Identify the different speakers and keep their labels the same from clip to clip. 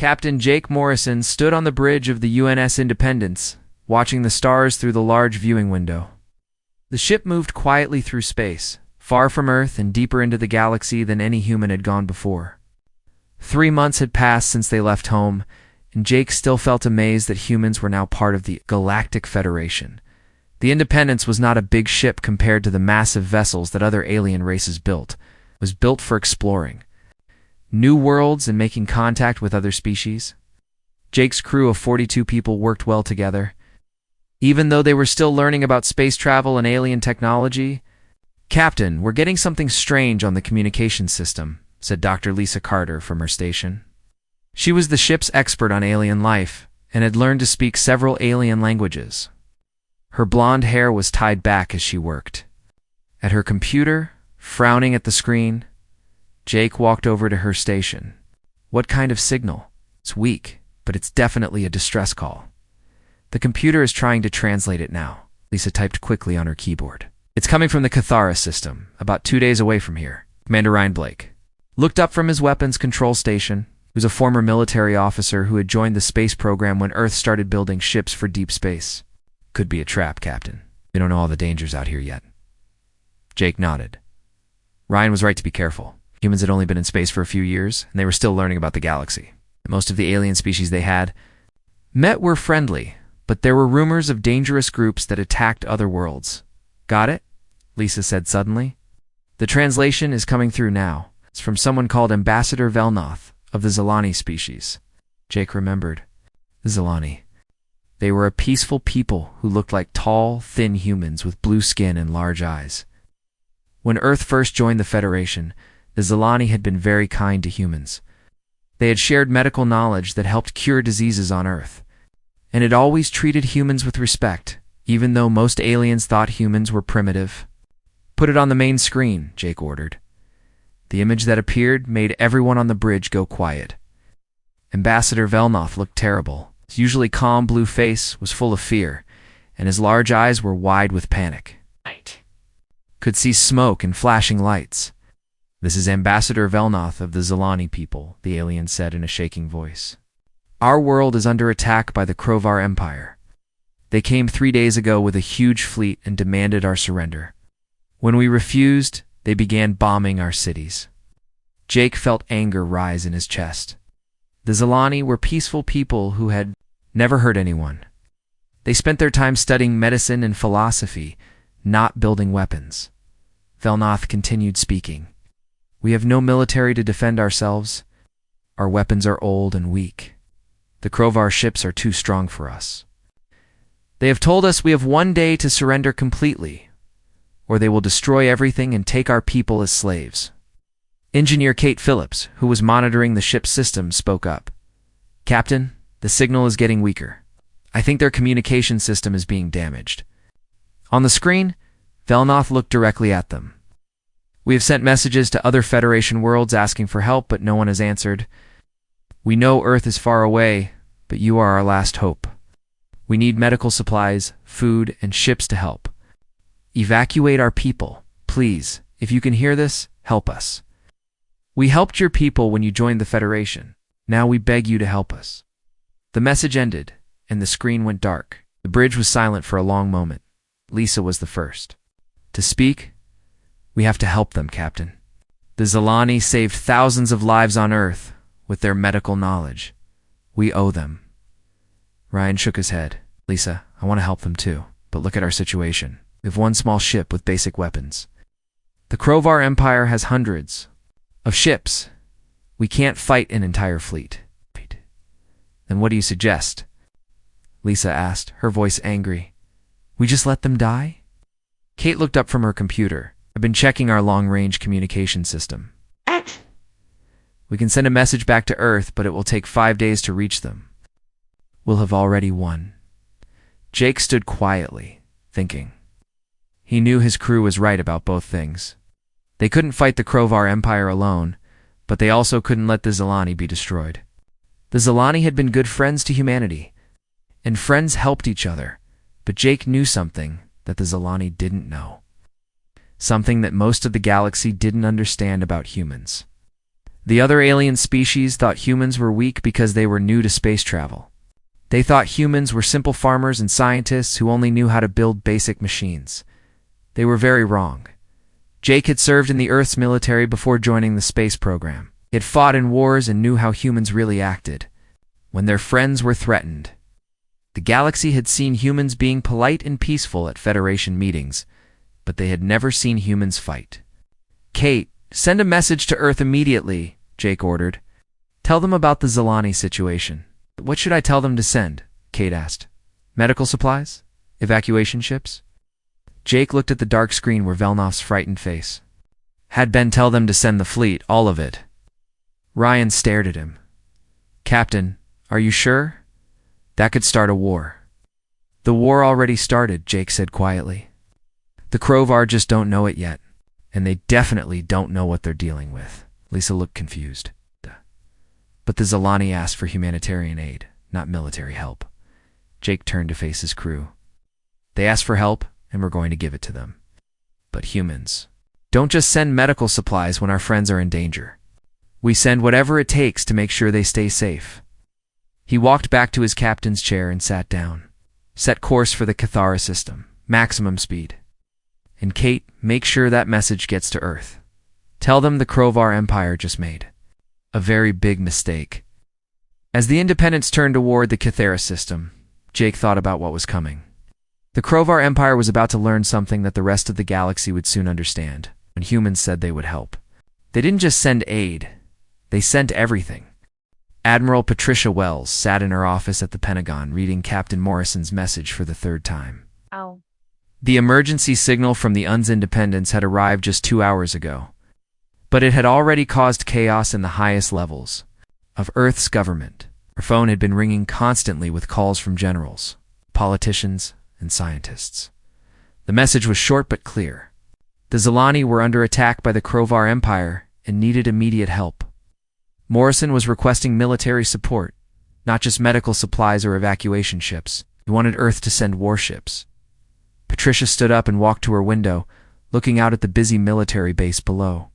Speaker 1: Captain Jake Morrison stood on the bridge of the UNS Independence, watching the stars through the large viewing window. The ship moved quietly through space, far from Earth and deeper into the galaxy than any human had gone before. 3 months had passed since they left home, and Jake still felt amazed that humans were now part of the Galactic Federation. The Independence was not a big ship compared to the massive vessels that other alien races built. It was built for exploring new worlds and making contact with other species. Jake's crew of 42 people worked well together. Even though they were still learning about space travel and alien technology, "Captain, we're getting something strange on the communication system," said Dr. Lisa Carter from her station. She was the ship's expert on alien life and had learned to speak several alien languages. Her blonde hair was tied back as she worked. At her computer, frowning at the screen, Jake walked over to her station. "What kind of signal? It's weak, but it's definitely a distress call." "The computer is trying to translate it now," Lisa typed quickly on her keyboard. "It's coming from the Cathara system, about 2 days away from here." Commander Ryan Blake looked up from his weapons control station. He was a former military officer who had joined the space program when Earth started building ships for deep space. "Could be a trap, Captain. We don't know all the dangers out here yet." Jake nodded. Ryan was right to be careful. Humans had only been in space for a few years, and they were still learning about the galaxy. Most of the alien species they had met were friendly, but there were rumors of dangerous groups that attacked other worlds. "Got it?" Lisa said suddenly. "The translation is coming through now. It's from someone called Ambassador Velnoth of the Zilani species." Jake remembered. The Zilani. They were a peaceful people who looked like tall, thin humans with blue skin and large eyes. When Earth first joined the Federation, the Zilani had been very kind to humans. They had shared medical knowledge that helped cure diseases on Earth, and had always treated humans with respect, even though most aliens thought humans were primitive. "Put it on the main screen," Jake ordered. The image that appeared made everyone on the bridge go quiet. Ambassador Velnoth looked terrible. His usually calm blue face was full of fear, and his large eyes were wide with panic. Could see smoke and flashing lights. "This is Ambassador Velnoth of the Zilani people," the alien said in a shaking voice. "Our world is under attack by the Krovar Empire. They came 3 days ago with a huge fleet and demanded our surrender. When we refused, they began bombing our cities." Jake felt anger rise in his chest. The Zilani were peaceful people who had never hurt anyone. They spent their time studying medicine and philosophy, not building weapons. Velnoth continued speaking. "We have no military to defend ourselves. Our weapons are old and weak. The Krovar ships are too strong for us. They have told us we have 1 day to surrender completely, or they will destroy everything and take our people as slaves." Engineer Kate Phillips, who was monitoring the ship's systems, spoke up. "Captain, the signal is getting weaker. I think their communication system is being damaged." On the screen, Velnoth looked directly at them. "We have sent messages to other Federation worlds asking for help, but no one has answered. We know Earth is far away, but you are our last hope. We need medical supplies, food, and ships to help. Evacuate our people, please. If you can hear this, help us. We helped your people when you joined the Federation. Now we beg you to help us." The message ended, and the screen went dark. The bridge was silent for a long moment. Lisa was the first to speak. "We have to help them, Captain. The Zilani saved thousands of lives on Earth with their medical knowledge. We owe them." Ryan shook his head. "Lisa, I want to help them too, but look at our situation. We have 1 small ship with basic weapons. The Krovar Empire has hundreds of ships. We can't fight an entire fleet." "Then what do you suggest?" Lisa asked, her voice angry. "We just let them die?" Kate looked up from her computer. "I've been checking our long-range communication system. We can send a message back to Earth, but it will take 5 days to reach them. We'll have already won." Jake stood quietly, thinking. He knew his crew was right about both things. They couldn't fight the Krovar Empire alone, but they also couldn't let the Zilani be destroyed. The Zilani had been good friends to humanity, and friends helped each other, but Jake knew something that the Zilani didn't know. Something that most of the galaxy didn't understand about humans. The other alien species thought humans were weak because they were new to space travel. They thought humans were simple farmers and scientists who only knew how to build basic machines. They were very wrong. Jake had served in the Earth's military before joining the space program. He had fought in wars and knew how humans really acted when their friends were threatened. The galaxy had seen humans being polite and peaceful at Federation meetings, but they had never seen humans fight. "Kate, send a message to Earth immediately," Jake ordered. "Tell them about the Zilani situation." "What should I tell them to send?" Kate asked. "Medical supplies? Evacuation ships?" Jake looked at the dark screen where Velnoff's frightened face had been. "Tell them to send the fleet, all of it." Ryan stared at him. "Captain, are you sure? That could start a war." "The war already started," Jake said quietly. "The Krovar just don't know it yet, and they definitely don't know what they're dealing with." Lisa looked confused. "But the Zilani asked for humanitarian aid, not military help." Jake turned to face his crew. "They asked for help, and we're going to give it to them. But humans don't just send medical supplies when our friends are in danger. We send whatever it takes to make sure they stay safe." He walked back to his captain's chair and sat down. "Set course for the Cathara system, maximum speed. And Kate, make sure that message gets to Earth. Tell them the Krovar Empire just made a very big mistake." As the Independents turned toward the Cathara system, Jake thought about what was coming. The Krovar Empire was about to learn something that the rest of the galaxy would soon understand when humans said they would help. They didn't just send aid, they sent everything. Admiral Patricia Wells sat in her office at the Pentagon reading Captain Morrison's message for the third time.
Speaker 2: Ow.
Speaker 1: The emergency signal from the UN's Independents had arrived just 2 hours ago, but it had already caused chaos in the highest levels of Earth's government. Her phone had been ringing constantly with calls from generals, politicians, and scientists. The message was short but clear. The Zilani were under attack by the Krovar Empire and needed immediate help. Morrison was requesting military support, not just medical supplies or evacuation ships. He wanted Earth to send warships. Patricia stood up and walked to her window, looking out at the busy military base below.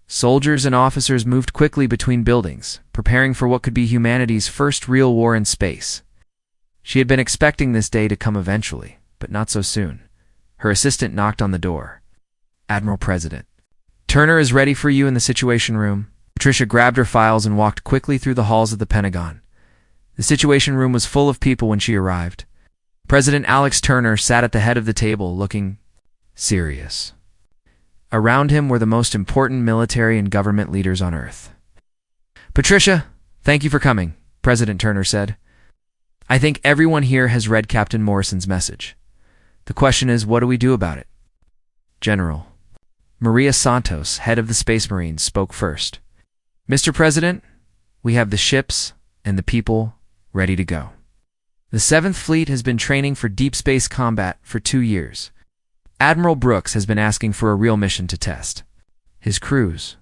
Speaker 1: Soldiers and officers moved quickly between buildings, preparing for what could be humanity's first real war in space. She had been expecting this day to come eventually, but not so soon. Her assistant knocked on the door. "Admiral President, Turner is ready for you in the Situation Room." Patricia grabbed her files and walked quickly through the halls of the Pentagon. The Situation Room was full of people when she arrived. President Alex Turner sat at the head of the table, looking serious. Around him were the most important military and government leaders on Earth. "Patricia, thank you for coming," President Turner said. "I think everyone here has read Captain Morrison's message. The question is, what do we do about it?" General Maria Santos, head of the Space Marines, spoke first. "Mr. President, we have the ships and the people ready to go. The 7th Fleet has been training for deep space combat for 2 years. Admiral Brooks has been asking for a real mission to test his crews.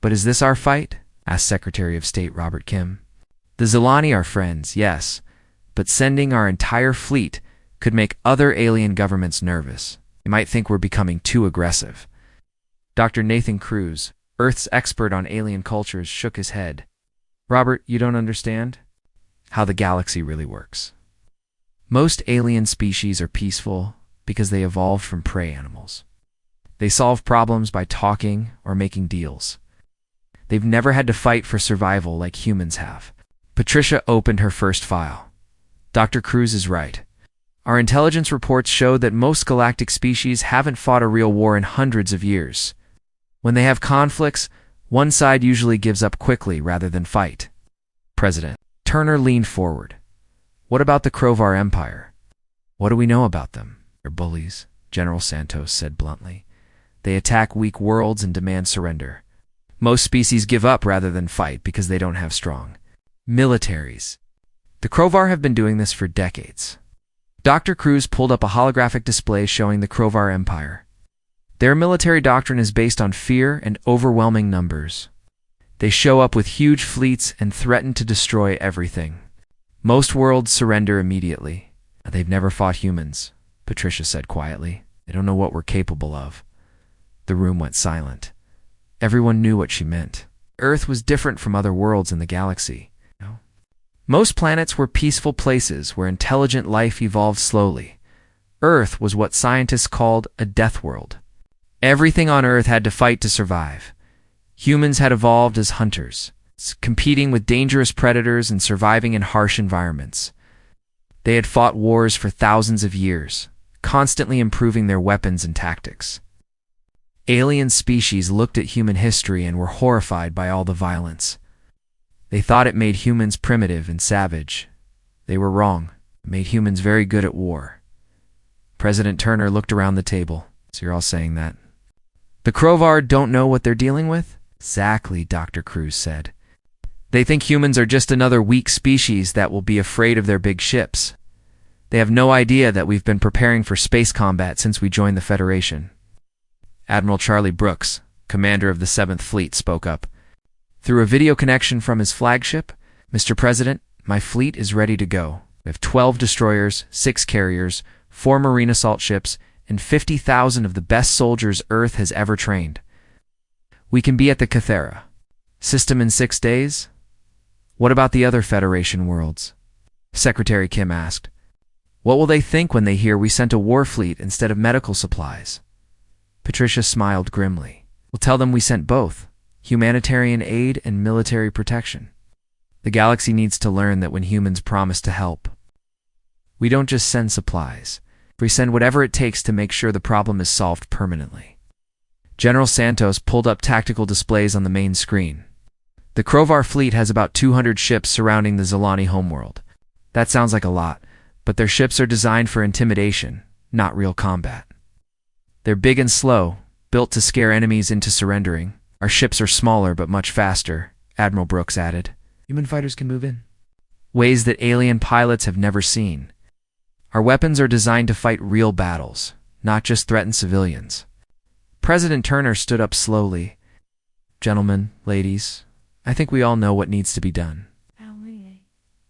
Speaker 1: But is this our fight?" asked Secretary of State Robert Kim. "The Zilani are friends, yes, but sending our entire fleet could make other alien governments nervous. They might think we're becoming too aggressive." Dr. Nathan Cruz, Earth's expert on alien cultures, shook his head. "Robert, you don't understand how the galaxy really works. Most alien species are peaceful because they evolved from prey animals. They solve problems by talking or making deals. They've never had to fight for survival like humans have." Patricia opened her first file. "Dr. Cruz is right. Our intelligence reports show that most galactic species haven't fought a real war in hundreds of years. When they have conflicts, one side usually gives up quickly rather than fight." President Turner leaned forward. "What about the Krovar Empire? What do we know about them?" "They're bullies," General Santos said bluntly. "They attack weak worlds and demand surrender. Most species give up rather than fight because they don't have strong militaries. The Krovar have been doing this for decades." Dr. Cruz pulled up a holographic display showing the Krovar Empire. Their military doctrine is based on fear and overwhelming numbers. They show up with huge fleets and threaten to destroy everything. Most worlds surrender immediately. "They've never fought humans," Patricia said quietly. "They don't know what we're capable of." The room went silent. Everyone knew what she meant. Earth was different from other worlds in the galaxy. Most planets were peaceful places where intelligent life evolved slowly. Earth was what scientists called a death world. Everything on Earth had to fight to survive. Humans had evolved as hunters, competing with dangerous predators and surviving in harsh environments. They had fought wars for thousands of years, constantly improving their weapons and tactics. Alien species looked at human history and were horrified by all the violence. They thought it made humans primitive and savage. They were wrong. It made humans very good at war. President Turner looked around the table. So you're all saying that. The Krovar don't know what they're dealing with? Exactly, Dr. Cruz said. They think humans are just another weak species that will be afraid of their big ships. They have no idea that we've been preparing for space combat since we joined the Federation. Admiral Charlie Brooks, commander of the 7th Fleet, spoke up. Through a video connection from his flagship, Mr. President, my fleet is ready to go. We have 12 destroyers, 6 carriers, 4 marine assault ships, and 50,000 of the best soldiers Earth has ever trained. We can be at the Cathera system in 6 days? What about the other Federation worlds? Secretary Kim asked. What will they think when they hear we sent a war fleet instead of medical supplies? Patricia smiled grimly. We'll tell them we sent both, humanitarian aid and military protection. The galaxy needs to learn that when humans promise to help, we don't just send supplies. We send whatever it takes to make sure the problem is solved permanently. General Santos pulled up tactical displays on the main screen. The Krovar fleet has about 200 ships surrounding the Zilani homeworld. That sounds like a lot, but their ships are designed for intimidation, not real combat. They're big and slow, built to scare enemies into surrendering. Our ships are smaller but much faster, Admiral Brooks added. Human fighters can move in ways that alien pilots have never seen. Our weapons are designed to fight real battles, not just threaten civilians. President Turner stood up slowly. Gentlemen, ladies, I think we all know what needs to be done.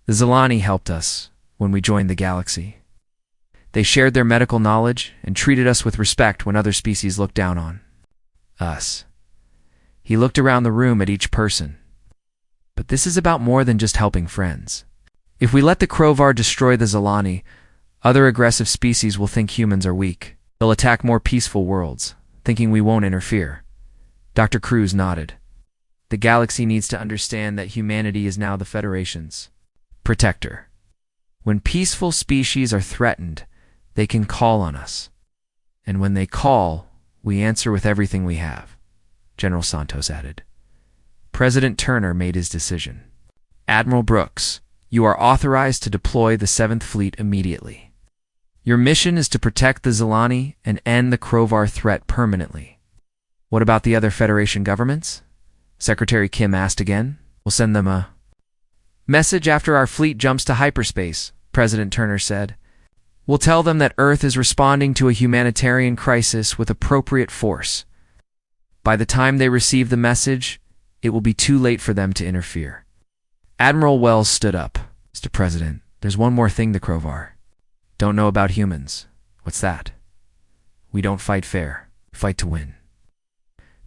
Speaker 1: The Zilani helped us when we joined the galaxy. They shared their medical knowledge and treated us with respect when other species looked down on us. He looked around the room at each person. But this is about more than just helping friends. If we let the Krovar destroy the Zilani, other aggressive species will think humans are weak. They'll attack more peaceful worlds, thinking we won't interfere. Dr. Cruz nodded. The galaxy needs to understand that humanity is now the Federation's protector. When peaceful species are threatened, they can call on us. And when they call, we answer with everything we have, General Santos added. President Turner made his decision. Admiral Brooks, you are authorized to deploy the 7th Fleet immediately. Your mission is to protect the Zilani and end the Krovar threat permanently. What about the other Federation governments? Secretary Kim asked again. We'll send them a message after our fleet jumps to hyperspace, President Turner said. We'll tell them that Earth is responding to a humanitarian crisis with appropriate force. By the time they receive the message, it will be too late for them to interfere. Admiral Wells stood up. Mr. President, there's one more thing the Krovar don't know about humans. What's that? We don't fight fair. We fight to win.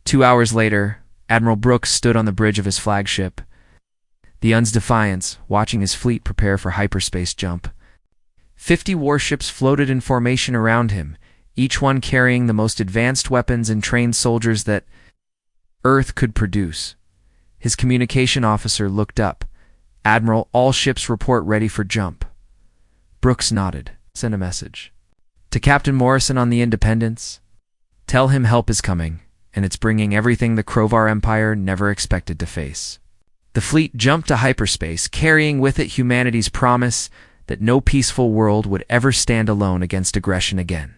Speaker 1: 2 hours later, Admiral Brooks stood on the bridge of his flagship, the Un's Defiance, watching his fleet prepare for hyperspace jump. 50 warships floated in formation around him, each one carrying the most advanced weapons and trained soldiers that Earth could produce. His communication officer looked up. Admiral, all ships report ready for jump. Brooks nodded. Send a message. To Captain Morrison on the Independence, tell him help is coming, and it's bringing everything the Krovar Empire never expected to face. The fleet jumped to hyperspace, carrying with it humanity's promise that no peaceful world would ever stand alone against aggression again.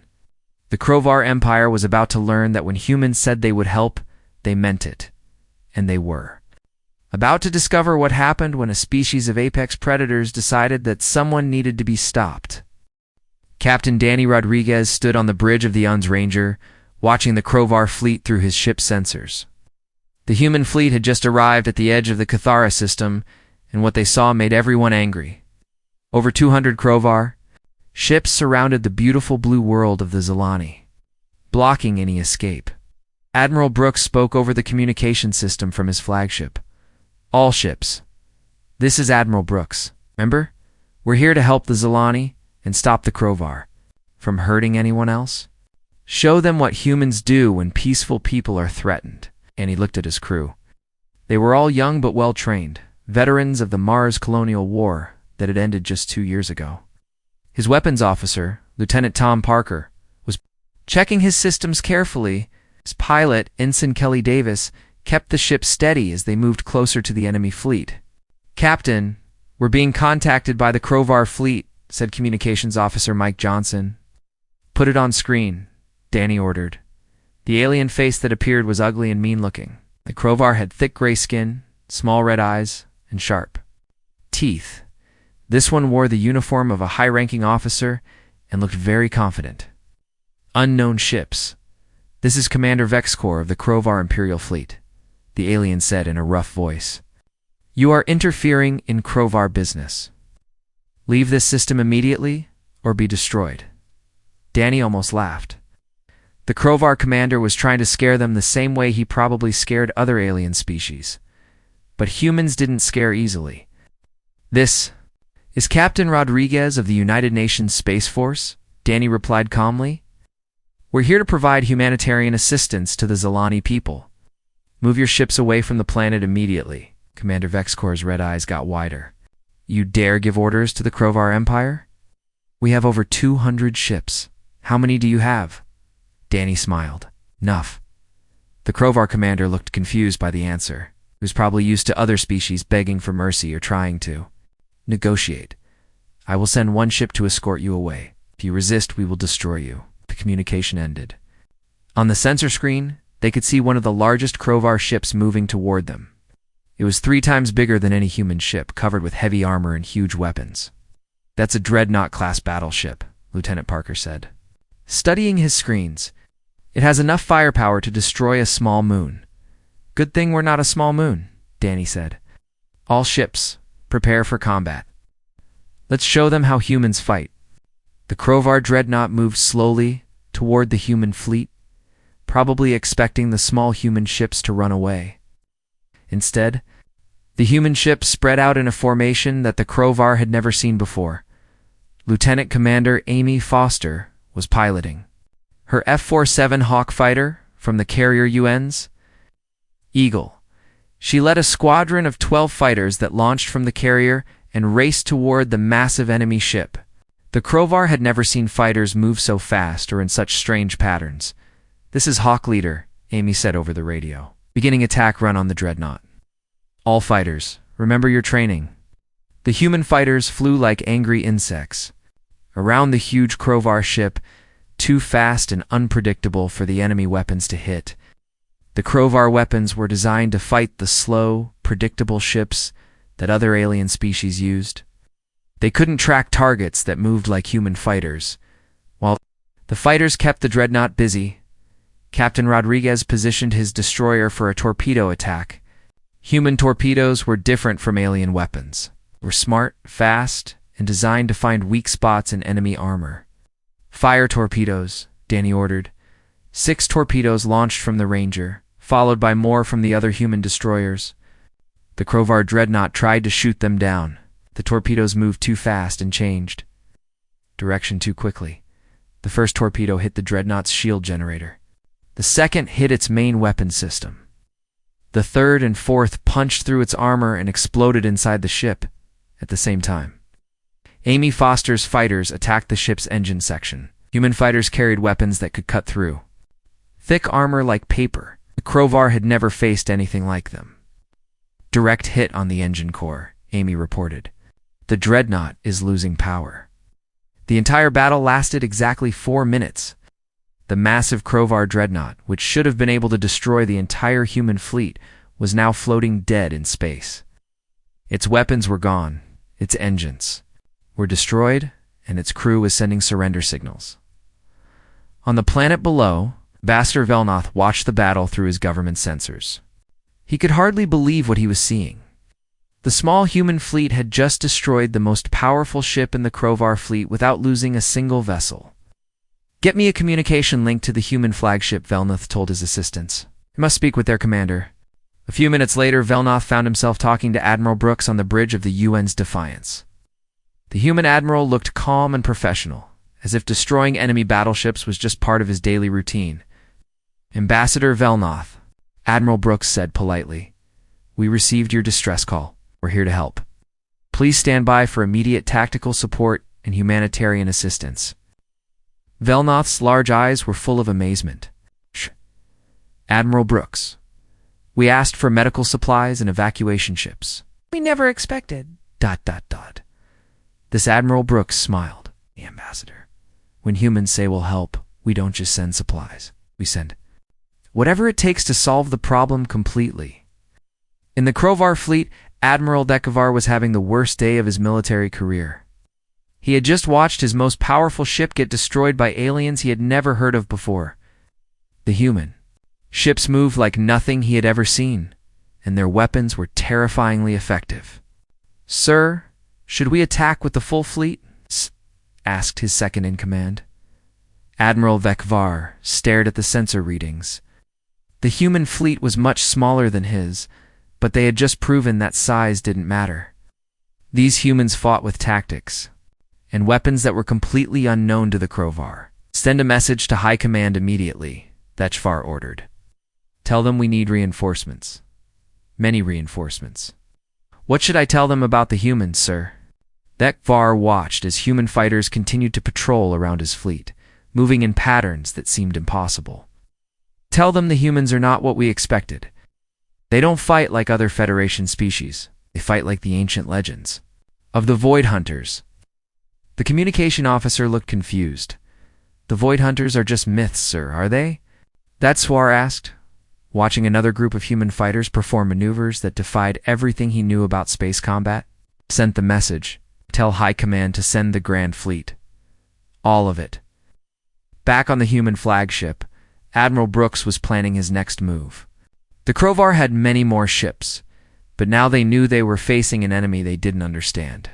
Speaker 1: The Krovar Empire was about to learn that when humans said they would help, they meant it. And they were. About to discover what happened when a species of apex predators decided that someone needed to be stopped. Captain Danny Rodriguez stood on the bridge of the Un's Ranger, watching the Krovar fleet through his ship's sensors. The human fleet had just arrived at the edge of the Cathara system, and what they saw made everyone angry. Over 200 Krovar ships surrounded the beautiful blue world of the Zilani, blocking any escape. Admiral Brooks spoke over the communication system from his flagship. All ships. This is Admiral Brooks. Remember? We're here to help the Zilani and stop the Krovar from hurting anyone else. Show them what humans do when peaceful people are threatened. And he looked at his crew. They were all young but well-trained, veterans of the Mars Colonial War that had ended just 2 years ago. His weapons officer, Lieutenant Tom Parker, was checking his systems carefully. His pilot, Ensign Kelly Davis, kept the ship steady as they moved closer to the enemy fleet. "Captain, we're being contacted by the Krovar fleet," said Communications Officer Mike Johnson. "Put it on screen," Danny ordered. The alien face that appeared was ugly and mean-looking. The Krovar had thick gray skin, small red eyes, and sharp teeth. This one wore the uniform of a high-ranking officer and looked very confident. "Unknown ships. This is Commander Vexcor of the Krovar Imperial Fleet," the alien said in a rough voice. "You are interfering in Krovar business. Leave this system immediately or be destroyed." Danny almost laughed. The Krovar commander was trying to scare them the same way he probably scared other alien species. But humans didn't scare easily. "This is Captain Rodriguez of the United Nations Space Force," Danny replied calmly. "We're here to provide humanitarian assistance to the Zilani people. Move your ships away from the planet immediately." Commander Vexcor's red eyes got wider. "You dare give orders to the Krovar Empire? We have over 200 ships. How many do you have?" Danny smiled. "Enough." The Krovar commander looked confused by the answer. He was probably used to other species begging for mercy or trying to negotiate. "I will send one ship to escort you away. If you resist, we will destroy you." The communication ended. On the sensor screen, they could see one of the largest Krovar ships moving toward them. It was 3 times bigger than any human ship, covered with heavy armor and huge weapons. "That's a Dreadnought-class battleship," Lieutenant Parker said. Studying his screens, "It has enough firepower to destroy a small moon." "Good thing we're not a small moon," Danny said. "All ships, prepare for combat. Let's show them how humans fight." The Krovar dreadnought moved slowly toward the human fleet, probably expecting the small human ships to run away. Instead, the human ships spread out in a formation that the Krovar had never seen before. Lieutenant Commander Amy Foster was piloting. Her F-47 Hawk fighter from the carrier UN's Eagle. She led a squadron of 12 fighters that launched from the carrier and raced toward the massive enemy ship. The Krovar had never seen fighters move so fast or in such strange patterns. "This is Hawk Leader," Amy said over the radio. "Beginning attack run on the dreadnought. All fighters, remember your training." The human fighters flew like angry insects around the huge Krovar ship, too fast and unpredictable for the enemy weapons to hit. The Krovar weapons were designed to fight the slow, predictable ships that other alien species used. They couldn't track targets that moved like human fighters. While the fighters kept the dreadnought busy, Captain Rodriguez positioned his destroyer for a torpedo attack. Human torpedoes were different from alien weapons. They were smart, fast, and designed to find weak spots in enemy armor. "Fire torpedoes," Danny ordered. 6 torpedoes launched from the Ranger, followed by more from the other human destroyers. The Krovar dreadnought tried to shoot them down. The torpedoes moved too fast and changed direction too quickly. The first torpedo hit the dreadnought's shield generator. The second hit its main weapon system. The third and fourth punched through its armor and exploded inside the ship at the same time. Amy Foster's fighters attacked the ship's engine section. Human fighters carried weapons that could cut through thick armor like paper. The Krovar had never faced anything like them. "Direct hit on the engine core," Amy reported. "The dreadnought is losing power." The entire battle lasted exactly 4 minutes. The massive Krovar dreadnought, which should have been able to destroy the entire human fleet, was now floating dead in space. Its weapons were gone, its engines were destroyed, and its crew was sending surrender signals. On the planet below, Ambassador Velnoth watched the battle through his government sensors. He could hardly believe what he was seeing. The small human fleet had just destroyed the most powerful ship in the Krovar fleet without losing a single vessel. Get me a communication link to the human flagship, Velnoth told his assistants. I must speak with their commander. A few minutes later, Velnoth found himself talking to Admiral Brooks on the bridge of the UN's Defiance. The human admiral looked calm and professional, as if destroying enemy battleships was just part of his daily routine. Ambassador Velnoth, Admiral Brooks said politely, we received your distress call. We're here to help. Please stand by for immediate tactical support and humanitarian assistance. Velnoth's large eyes were full of amazement. Admiral Brooks, we asked for medical supplies and evacuation ships. We never expected. ... This Admiral Brooks smiled. The ambassador. When humans say we'll help, we don't just send supplies. We send whatever it takes to solve the problem completely. In the Krovar fleet, Admiral Dekovar was having the worst day of his military career. He had just watched his most powerful ship get destroyed by aliens he had never heard of before. The human ships moved like nothing he had ever seen, and their weapons were terrifyingly effective. Sir, should we attack with the full fleet? Asked his second-in-command. Admiral Vekvar stared at the sensor readings. The human fleet was much smaller than his, but they had just proven that size didn't matter. These humans fought with tactics and weapons that were completely unknown to the Krovar. Send a message to High Command immediately, Vekvar ordered. Tell them we need reinforcements. Many reinforcements. What should I tell them about the humans, sir? Vekvar watched as human fighters continued to patrol around his fleet, moving in patterns that seemed impossible. Tell them the humans are not what we expected. They don't fight like other Federation species. They fight like the ancient legends of the Void Hunters. The communication officer looked confused. The Void Hunters are just myths, sir, are they? Swar asked, watching another group of human fighters perform maneuvers that defied everything he knew about space combat. Sent the message. Tell High Command to send the Grand Fleet. All of it. Back on the human flagship, Admiral Brooks was planning his next move. The Krovar had many more ships, but now they knew they were facing an enemy they didn't understand.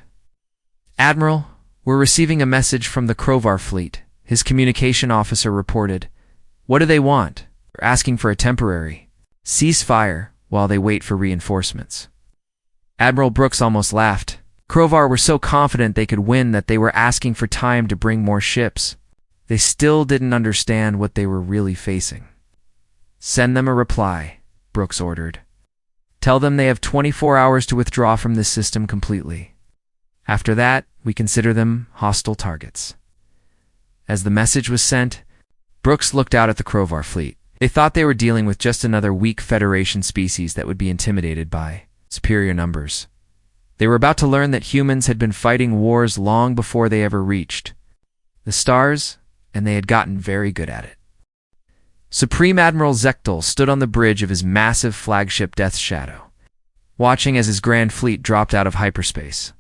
Speaker 1: Admiral, we're receiving a message from the Krovar fleet, his communication officer reported. What do they want? They're asking for a temporary ceasefire while they wait for reinforcements. Admiral Brooks almost laughed. Krovar were so confident they could win that they were asking for time to bring more ships. They still didn't understand what they were really facing. Send them a reply, Brooks ordered. Tell them they have 24 hours to withdraw from this system completely. After that, we consider them hostile targets. As the message was sent, Brooks looked out at the Krovar fleet. They thought they were dealing with just another weak Federation species that would be intimidated by superior numbers. They were about to learn that humans had been fighting wars long before they ever reached the stars, and they had gotten very good at it. Supreme Admiral Zektel stood on the bridge of his massive flagship Death Shadow, watching as his grand fleet dropped out of hyperspace.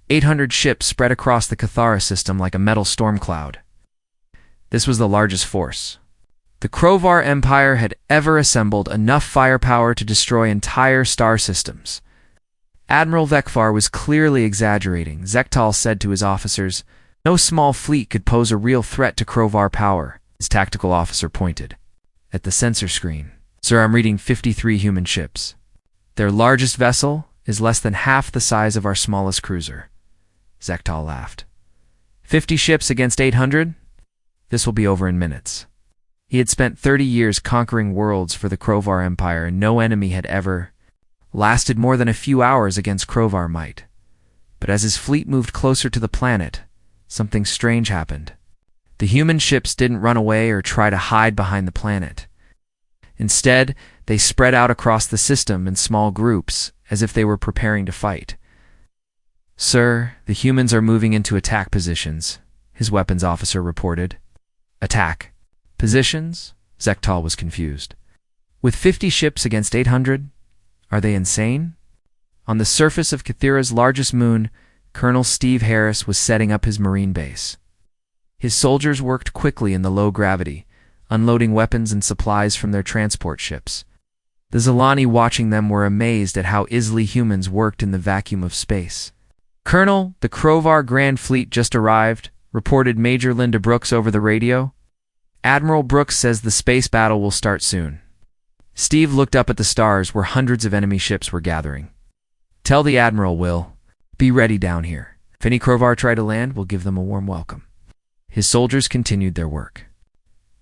Speaker 1: 800 ships spread across the Cathara system like a metal storm cloud. This was the largest force the Krovar Empire had ever assembled, enough firepower to destroy entire star systems. Admiral Vekvar was clearly exaggerating. Zektal said to his officers, no small fleet could pose a real threat to Krovar power. His tactical officer pointed at the sensor screen. Sir, I'm reading 53 human ships. Their largest vessel is less than half the size of our smallest cruiser. Zektal laughed. 50 ships against 800? This will be over in minutes. He had spent 30 years conquering worlds for the Krovar Empire, and no enemy had ever lasted more than a few hours against Krovar might. But as his fleet moved closer to the planet, something strange happened. The human ships didn't run away or try to hide behind the planet. Instead, they spread out across the system in small groups, as if they were preparing to fight. Sir, the humans are moving into attack positions, his weapons officer reported. Attack positions? Zektal was confused. With 50 ships against 800? Are they insane? On the surface of Cathira's largest moon, Colonel Steve Harris was setting up his marine base. His soldiers worked quickly in the low gravity, unloading weapons and supplies from their transport ships. The Zilani watching them were amazed at how easily humans worked in the vacuum of space. Colonel, the Krovar Grand Fleet just arrived, reported Major Linda Brooks over the radio. Admiral Brooks says the space battle will start soon. Steve looked up at the stars where hundreds of enemy ships were gathering. Tell the Admiral, Will. Be ready down here. If any Krovar try to land, we'll give them a warm welcome. His soldiers continued their work.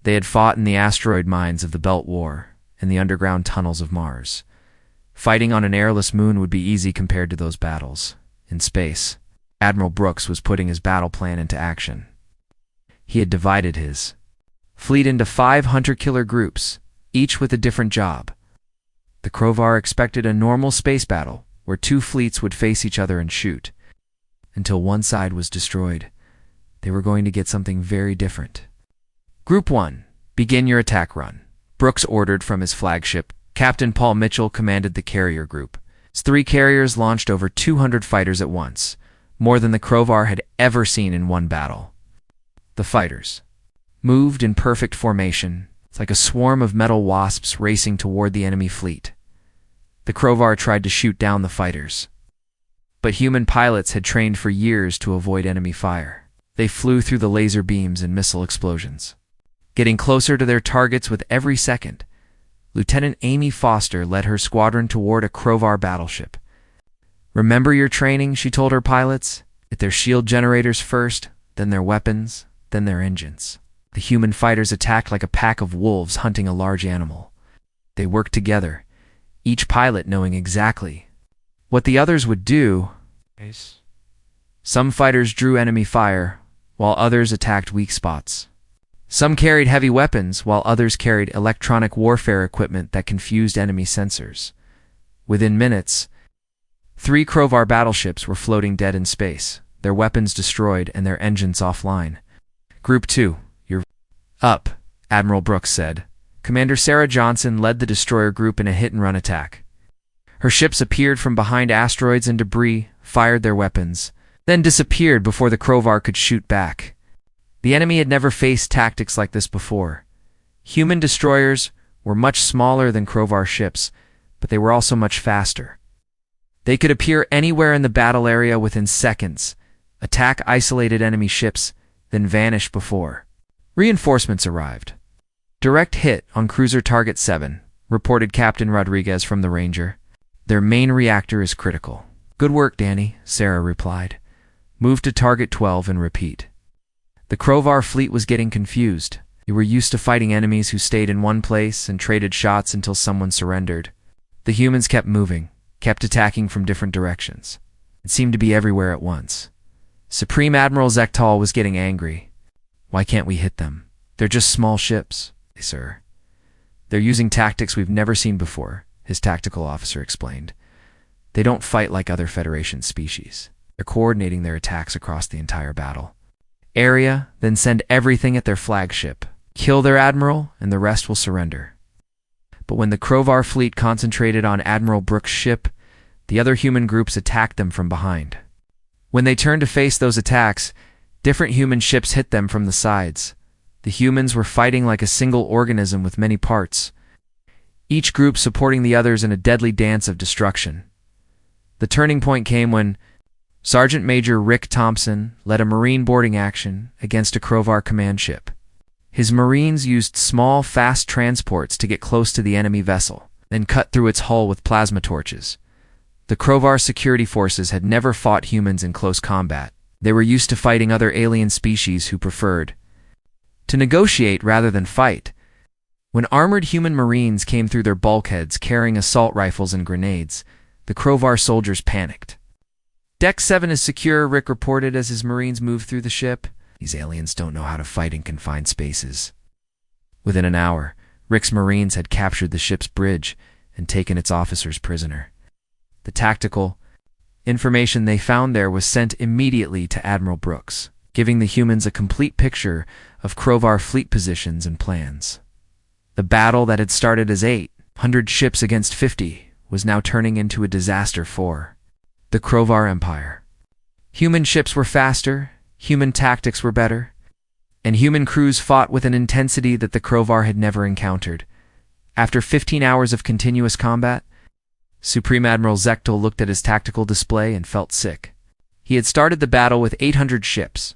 Speaker 1: They had fought in the asteroid mines of the Belt War and the underground tunnels of Mars. Fighting on an airless moon would be easy compared to those battles. In space, Admiral Brooks was putting his battle plan into action. He had divided his fleet into 5 hunter-killer groups, each with a different job. The Krovar expected a normal space battle, where 2 fleets would face each other and shoot. Until one side was destroyed, they were going to get something very different. Group 1, begin your attack run. Brooks ordered from his flagship. Captain Paul Mitchell commanded the carrier group. His 3 carriers launched over 200 fighters at once, more than the Krovar had ever seen in one battle. The fighters moved in perfect formation, like a swarm of metal wasps racing toward the enemy fleet. The Krovar tried to shoot down the fighters, but human pilots had trained for years to avoid enemy fire. They flew through the laser beams and missile explosions, getting closer to their targets with every second. Lieutenant Amy Foster led her squadron toward a Krovar battleship. Remember your training, she told her pilots. Hit their shield generators first, then their weapons, then their engines. The human fighters attacked like a pack of wolves hunting a large animal. They worked together, each pilot knowing exactly what the others would do. Some fighters drew enemy fire, while others attacked weak spots. Some carried heavy weapons, while others carried electronic warfare equipment that confused enemy sensors. Within minutes, 3 Krovar battleships were floating dead in space, their weapons destroyed and their engines offline. Group 2, you're up, Admiral Brooks said. Commander Sarah Johnson led the destroyer group in a hit-and-run attack. Her ships appeared from behind asteroids and debris, fired their weapons, then disappeared before the Krovar could shoot back. The enemy had never faced tactics like this before. Human destroyers were much smaller than Krovar ships, but they were also much faster. They could appear anywhere in the battle area within seconds, attack isolated enemy ships, then vanish before reinforcements arrived. Direct hit on Cruiser Target 7, reported Captain Rodriguez from the Ranger. Their main reactor is critical. Good work, Danny, Sarah replied. Move to Target 12 and repeat. The Krovar fleet was getting confused. They were used to fighting enemies who stayed in one place and traded shots until someone surrendered. The humans kept moving, kept attacking from different directions. It seemed to be everywhere at once. Supreme Admiral Zektal was getting angry. Why can't we hit them? They're just small ships, sir. They're using tactics we've never seen before, his tactical officer explained. They don't fight like other Federation species. They're coordinating their attacks across the entire battle area, then send everything at their flagship. Kill their admiral, and the rest will surrender. But when the Krovar fleet concentrated on Admiral Brooks' ship, the other human groups attacked them from behind. When they turned to face those attacks, different human ships hit them from the sides. The humans were fighting like a single organism with many parts, each group supporting the others in a deadly dance of destruction. The turning point came when Sergeant Major Rick Thompson led a Marine boarding action against a Krovar command ship. His Marines used small, fast transports to get close to the enemy vessel, then cut through its hull with plasma torches. The Krovar security forces had never fought humans in close combat. They were used to fighting other alien species who preferred to negotiate rather than fight. When armored human Marines came through their bulkheads carrying assault rifles and grenades, the Krovar soldiers panicked. Deck 7 is secure, Rick reported as his Marines moved through the ship. These aliens don't know how to fight in confined spaces. Within an hour, Rick's Marines had captured the ship's bridge and taken its officers prisoner. The tactical information they found there was sent immediately to Admiral Brooks, giving the humans a complete picture of Krovar fleet positions and plans. The battle that had started as 800 ships against 50 was now turning into a disaster for the Krovar Empire. Human ships were faster, human tactics were better, and human crews fought with an intensity that the Krovar had never encountered. After 15 hours of continuous combat, Supreme Admiral Zektal looked at his tactical display and felt sick. He had started the battle with 800 ships.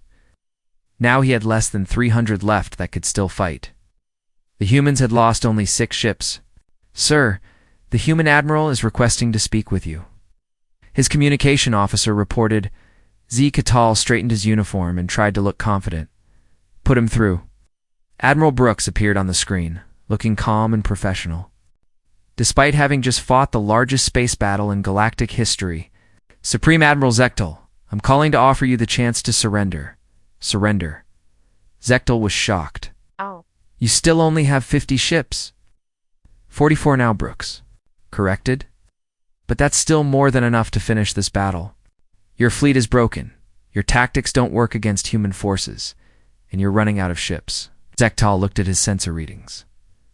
Speaker 1: Now he had less than 300 left that could still fight. The humans had lost only 6 ships. "Sir, the human admiral is requesting to speak with you." His communication officer reported. Z. Catal straightened his uniform and tried to look confident. "Put him through." Admiral Brooks appeared on the screen, looking calm and professional. Despite having just fought the largest space battle in galactic history, "Supreme Admiral Zechtel, I'm calling to offer you the chance to surrender." "Surrender?" Zechtel was shocked.
Speaker 2: Oh.
Speaker 1: "You still only have 50 ships." 44 now, Brooks. Corrected? "But that's still more than enough to finish this battle. Your fleet is broken, your tactics don't work against human forces, and you're running out of ships." Zechtel looked at his sensor readings.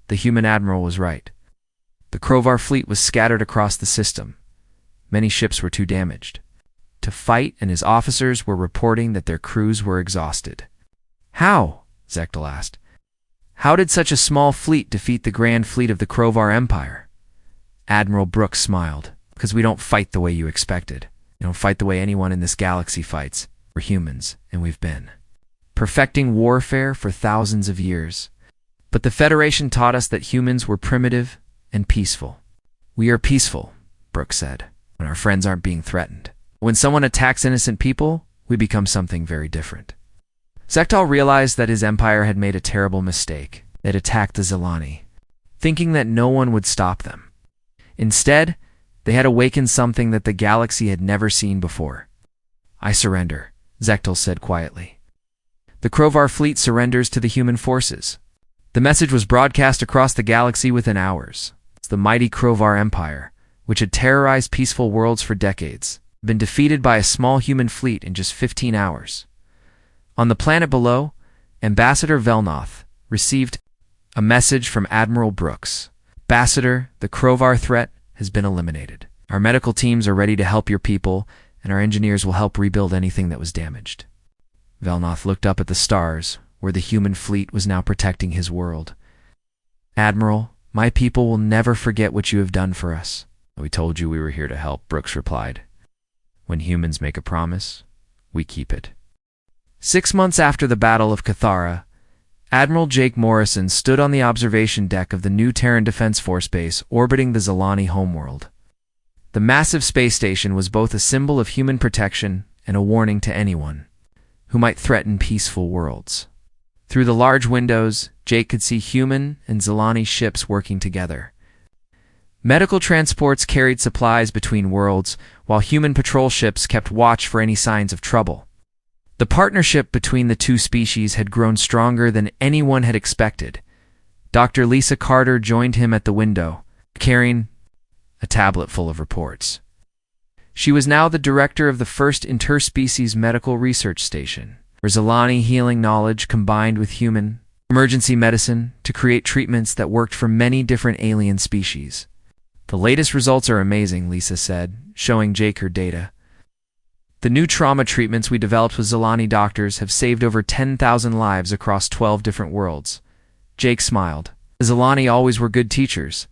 Speaker 1: The human admiral was right. The Krovar fleet was scattered across the system. Many ships were too damaged to fight, and his officers were reporting that their crews were exhausted. "How?" Zechtel asked. "How did such a small fleet defeat the grand fleet of the Krovar Empire?" Admiral Brooks smiled. "Because we don't fight the way you expected. We don't fight the way anyone in this galaxy fights. We're humans, and we've been perfecting warfare for thousands of years. But the Federation taught us that humans were primitive and peaceful." "We are peaceful," Brooks said, "when our friends aren't being threatened. When someone attacks innocent people, we become something very different." Zechtel realized that his empire had made a terrible mistake. They'd attacked the Zilani, thinking that no one would stop them. Instead, they had awakened something that the galaxy had never seen before. "I surrender," Zechtel said quietly. The Krovar fleet surrenders to the human forces. The message was broadcast across the galaxy within hours. The mighty Krovar Empire, which had terrorized peaceful worlds for decades, had been defeated by a small human fleet in just 15 hours. On the planet below, Ambassador Velnoth received a message from Admiral Brooks. "Ambassador, the Krovar threat has been eliminated. Our medical teams are ready to help your people, and our engineers will help rebuild anything that was damaged." Velnoth looked up at the stars, where the human fleet was now protecting his world. "Admiral, my people will never forget what you have done for us." "We told you we were here to help," Brooks replied. "When humans make a promise, we keep it." 6 months after the Battle of Cathara, Admiral Jake Morrison stood on the observation deck of the new Terran Defense Force base orbiting the Zilani homeworld. The massive space station was both a symbol of human protection and a warning to anyone who might threaten peaceful worlds. Through the large windows, Jake could see human and Zilani ships working together. Medical transports carried supplies between worlds, while human patrol ships kept watch for any signs of trouble. The partnership between the two species had grown stronger than anyone had expected. Dr. Lisa Carter joined him at the window, carrying a tablet full of reports. She was now the director of the first interspecies medical research station, where Zilani healing knowledge combined with human emergency medicine to create treatments that worked for many different alien species. "The latest results are amazing," Lisa said, showing Jake her data. "The new trauma treatments we developed with Zilani doctors have saved over 10,000 lives across 12 different worlds." Jake smiled. "The Zilani always were good teachers."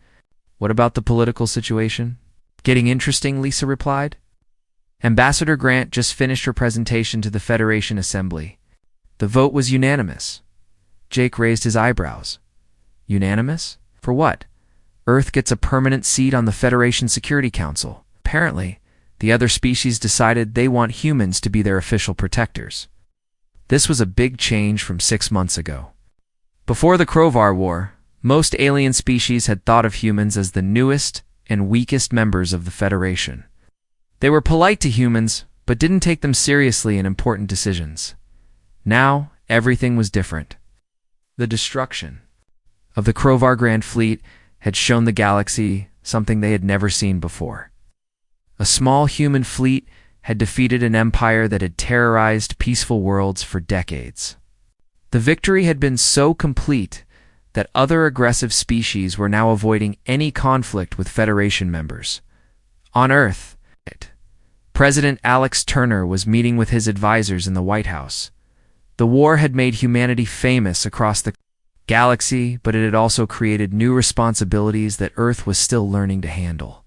Speaker 1: "What about the political situation?" "Getting interesting," Lisa replied. Ambassador Grant just finished her presentation to the Federation Assembly. The vote was unanimous. Jake raised his eyebrows. "Unanimous? For what?" "Earth gets a permanent seat on the Federation Security Council. Apparently, the other species decided they want humans to be their official protectors." This was a big change from 6 months ago. Before the Krovar War, most alien species had thought of humans as the newest and weakest members of the Federation. They were polite to humans, but didn't take them seriously in important decisions. Now, everything was different. The destruction of the Krovar Grand Fleet had shown the galaxy something they had never seen before. A small human fleet had defeated an empire that had terrorized peaceful worlds for decades. The victory had been so complete that other aggressive species were now avoiding any conflict with Federation members. On Earth, President Alex Turner was meeting with his advisors in the White House. The war had made humanity famous across the galaxy, but it had also created new responsibilities that Earth was still learning to handle.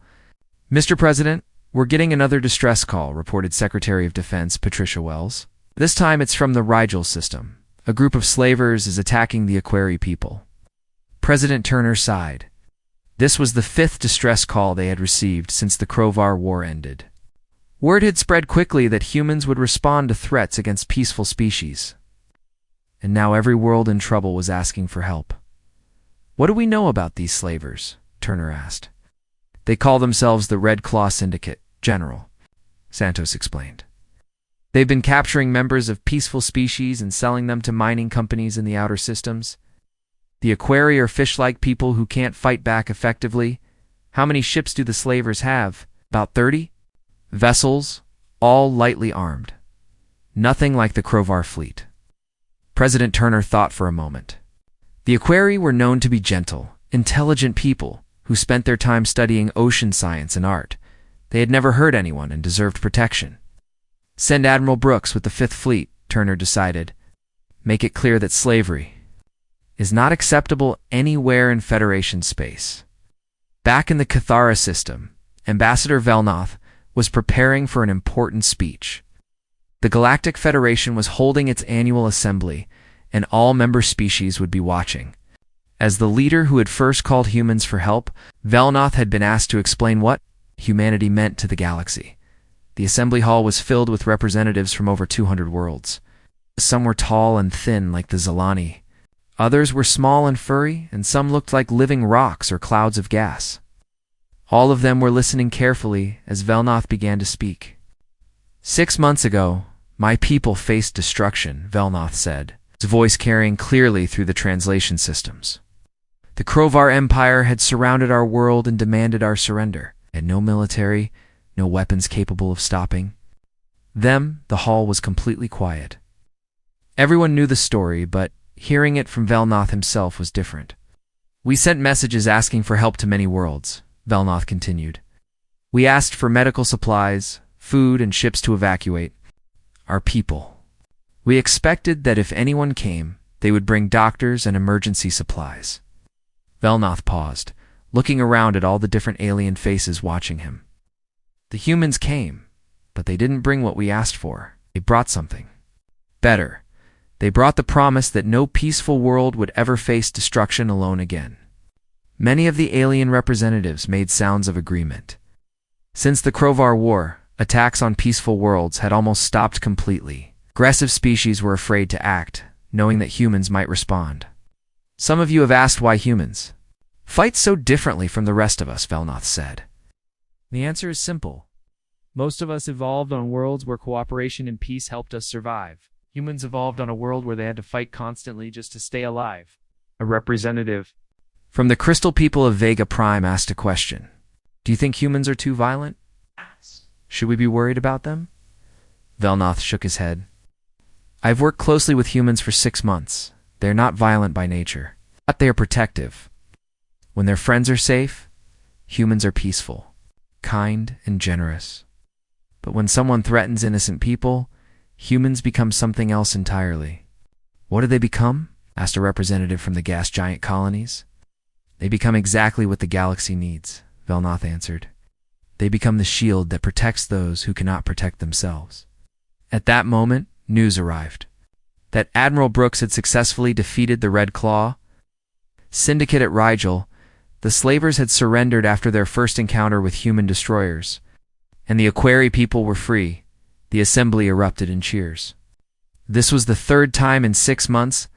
Speaker 1: "Mr. President, we're getting another distress call," reported Secretary of Defense Patricia Wells. "This time it's from the Rigel system. A group of slavers is attacking the Aquari people." President Turner sighed. This was the fifth distress call they had received since the Crovar War ended. Word had spread quickly that humans would respond to threats against peaceful species. And now every world in trouble was asking for help. What do we know about these slavers? Turner asked. They call themselves the Red Claw Syndicate, General, Santos explained. They've been capturing members of peaceful species and selling them to mining companies in the outer systems. The Aquari are fish-like people who can't fight back effectively. How many ships do the slavers have? About 30? Vessels, all lightly armed. Nothing like the Crovar fleet. President Turner thought for a moment. The Aquari were known to be gentle, intelligent people who spent their time studying ocean science and art. They had never hurt anyone and deserved protection. Send Admiral Brooks with the Fifth Fleet, Turner decided. Make it clear that slavery is not acceptable anywhere in Federation space. Back in the Cathara system, Ambassador Velnoth was preparing for an important speech. The Galactic Federation was holding its annual assembly, and all member species would be watching. As the leader who had first called humans for help, Velnoth had been asked to explain what humanity meant to the galaxy. The assembly hall was filled with representatives from over 200 worlds. Some were tall and thin like the Zalani. Others were small and furry, and some looked like living rocks or clouds of gas. All of them were listening carefully as Velnoth began to speak. 6 months ago, my people faced destruction, Velnoth said, his voice carrying clearly through the translation systems. The Crovar Empire had surrounded our world and demanded our surrender. And no military, no weapons capable of stopping them. The hall was completely quiet. Everyone knew the story, but hearing it from Velnoth himself was different. We sent messages asking for help to many worlds, Velnoth continued. We asked for medical supplies, food, and ships to evacuate our people. We expected that if anyone came, they would bring doctors and emergency supplies. Velnoth paused, looking around at all the different alien faces watching him. The humans came, but they didn't bring what we asked for. They brought something better. They brought the promise that no peaceful world would ever face destruction alone again. Many of the alien representatives made sounds of agreement. Since the Crovar War, attacks on peaceful worlds had almost stopped completely. Aggressive species were afraid to act, knowing that humans might respond. Some of you have asked why humans fight so differently from the rest of us, Velnoth said. The answer is simple. Most of us evolved on worlds where cooperation and peace helped us survive. Humans evolved on a world where they had to fight constantly just to stay alive. A representative from the Crystal People of Vega Prime asked a question. Do you think humans are too violent? Should we be worried about them? Velnoth shook his head. I've worked closely with humans for 6 months. They're not violent by nature, but they are protective. When their friends are safe, humans are peaceful, kind, and generous. But when someone threatens innocent people, humans become something else entirely. What do they become? Asked a representative from the gas giant colonies. They become exactly what the galaxy needs, Velnoth answered. They become the shield that protects those who cannot protect themselves. At that moment, news arrived that Admiral Brooks had successfully defeated the Red Claw Syndicate at Rigel. The slavers had surrendered after their first encounter with human destroyers, and the Aquari people were free. The assembly erupted in cheers. This was the 3rd time in 6 months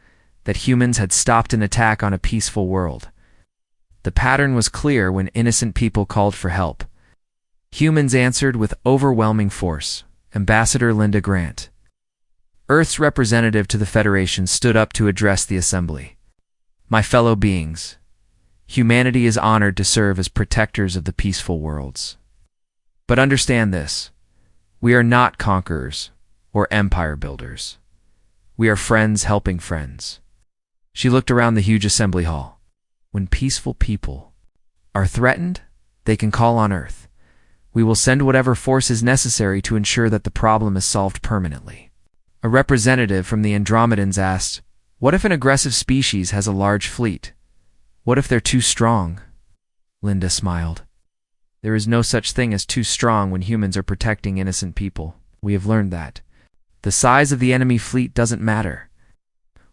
Speaker 1: that humans had stopped an attack on a peaceful world. The pattern was clear when innocent people called for help. Humans answered with overwhelming force. Ambassador Linda Grant, Earth's representative to the Federation, stood up to address the assembly. My fellow beings, humanity is honored to serve as protectors of the peaceful worlds. But understand this. We are not conquerors or empire builders. We are friends helping friends. She looked around the huge assembly hall. When peaceful people are threatened, they can call on Earth. We will send whatever force is necessary to ensure that the problem is solved permanently. A representative from the Andromedans asked, what if an aggressive species has a large fleet? What if they're too strong? Linda smiled. There is no such thing as too strong when humans are protecting innocent people. We have learned that. The size of the enemy fleet doesn't matter.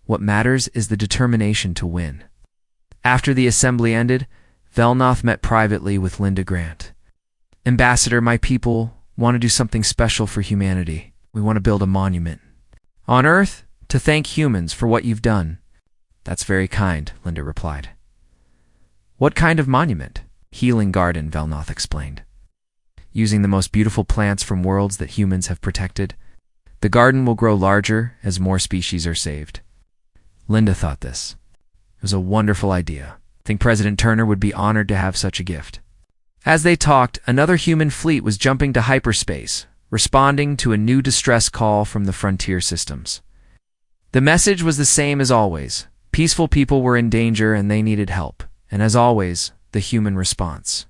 Speaker 1: What matters is the determination to win. After the assembly ended, Velnoth met privately with Linda Grant. "Ambassador, my people want to do something special for humanity. We want to build a monument on Earth to thank humans for what you've done." "That's very kind," Linda replied. "What kind of monument?" "Healing garden," Velnoth explained. "Using the most beautiful plants from worlds that humans have protected. The garden will grow larger as more species are saved." Linda thought this. It was a wonderful idea. I think President Turner would be honored to have such a gift. As they talked, another human fleet was jumping to hyperspace, responding to a new distress call from the frontier systems. The message was the same as always. Peaceful people were in danger and they needed help. And as always, the human response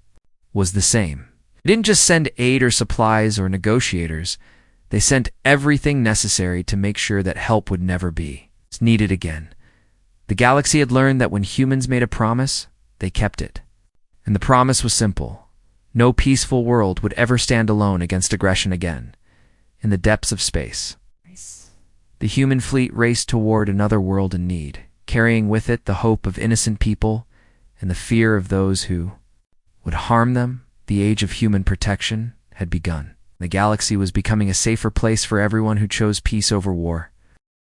Speaker 1: was the same. They didn't just send aid or supplies or negotiators. They sent everything necessary to make sure that help would never be needed again. The galaxy had learned that when humans made a promise, they kept it. And the promise was simple. No peaceful world would ever stand alone against aggression again. In the depths of space, the human fleet raced toward another world in need, carrying with it the hope of innocent people and the fear of those who would harm them. The age of human protection had begun. The galaxy was becoming a safer place for everyone who chose peace over war.